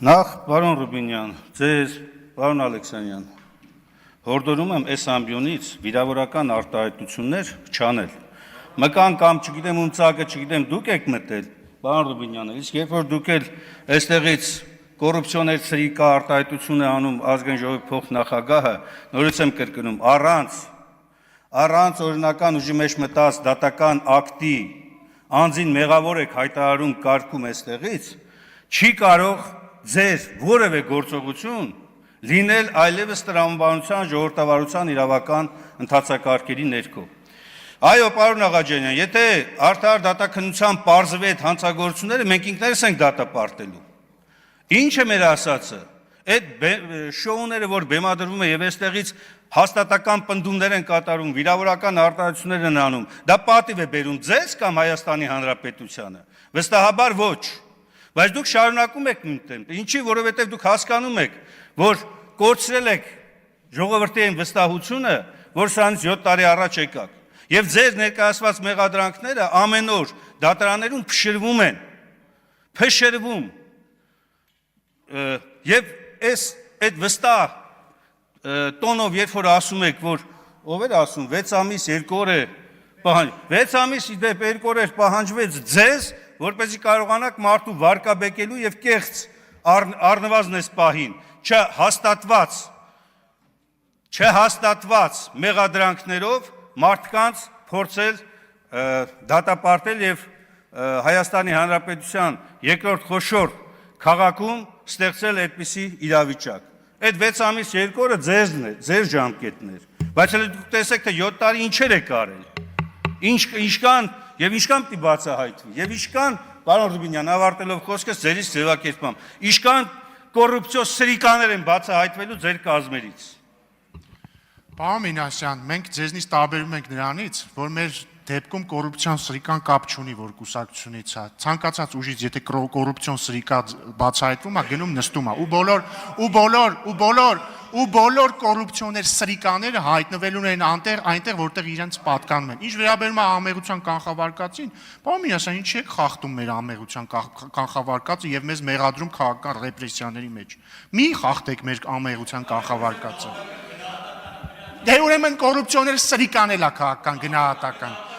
Նախ, պարոն Ռուբինյան, ձեզ, պարոն Ալեքսանյան, հորդորում եմ այս ամբյոնից վիրավորական արտահայտություններ չանել։ Մկան կամ չգիտեմ ում ծագը, չգիտեմ դուք եք մտել, պարոն Ռուբինյանը, իսկ երբ որ դուք էլ այստեղից կոռուպցիոներ սրիկա արտահայտություն է անում ազգային ժողովի փոխնախագահը, նորից եմ կրկնում, առանց օրինական ուժի մեջ մտած դատական ակտի անձին մեղավոր եք հայտարարում կարգում այստեղից, չի կարող ձեր որևէ գործողություն լինել այլևս տրամաբանության ժողովրդավարության իրավական ընթացակարգերի ներքո։ Այո, պարոն Աղաջանյան, եթե արդար դատաքննության պարզվի այդ հանցագործությունները, մենք ինքներս ենք դատապարտելու։ Ինչ է մեր ասածը, այդ շոուները, որ բեմադրվում է եւ այստեղից հաստատական պնդումներ են կատարում, վիրավորական արտահայտություններ են անում, դա պատիվ է բերում ձեզ կամ Հայաստանի Հանրապետությանը։ Վստահաբար ոչ։ Բայց դուք շարունակում եք նույն տեմպը, ինչի, որովհետև դուք հասկանում եք, որ կորցրել եք ժողովրդի այն վստահությունը, որ սրանից 7 տարի առաջ եկաք, եւ ձեր ներկայացված մեղադրանքները ամեն օր դատարաններում փշրվում, եւ այդ վստահ տոնով, երբ որ ասում եք, որ ով էր ասում 6 ամիս 2 օր է 6 ամիս 2 օր պահանջվեց ձեզ, որպեսզի կարողանաք մարդու վարկաբեկելու եւ կեղծ առնվազն այս պահին չհաստատված մեղադրանքներով մարդկանց փորձել դատապարտել եւ Հայաստանի Հանրապետության երկրորդ խոշոր քաղաքում ստեղծել այդպիսի իրավիճակ։ Այդ 6 ամիս 2 օրը ձեզն է, ձեր ժամկետն էր, բայց հենց դուք տեսեք, թե 7 տարի ինչեր եք արել, ինչքան պիտի բացահայտվի, եւ ինչքան, պարոն Ռուբինյան, ավարտելով խոսքս ձերից ձևակերպամ, ինչքան կոռուպցիոն սրիկաներ են բացահայտվելու ձեր կազմերից։ Պարոն Մինասյան, մենք ձեզնից տարբերում ենք նրանից, որ մեր դեպքում կոռուպցիոն սրիկան կապ չունի, որ կուսակցությունից է։ Ցանկացած ուժից, եթե կոռուպցիոն սրիկա բացահայտվում է, գնում նստում է, ու բոլոր կոռուպցիոներ սրիկաները հայտնվելու են այնտեղ, որտեղ իրենց պատկանում են։ Ինչ վերաբերում է ամեղության կանխավարկածին, պարոն Մինասյան, ինչի եք խախտում մեր ամեղության կանխավարկածը եւ մեզ մեղադրում քաղաքական ռեպրեսիաների մեջ։ Մի խախտեք մեր ամեղության կանխավարկածը։ Դե ուրեմն կոռուպցիոներ սրիկանել է քաղաքական գնահատական։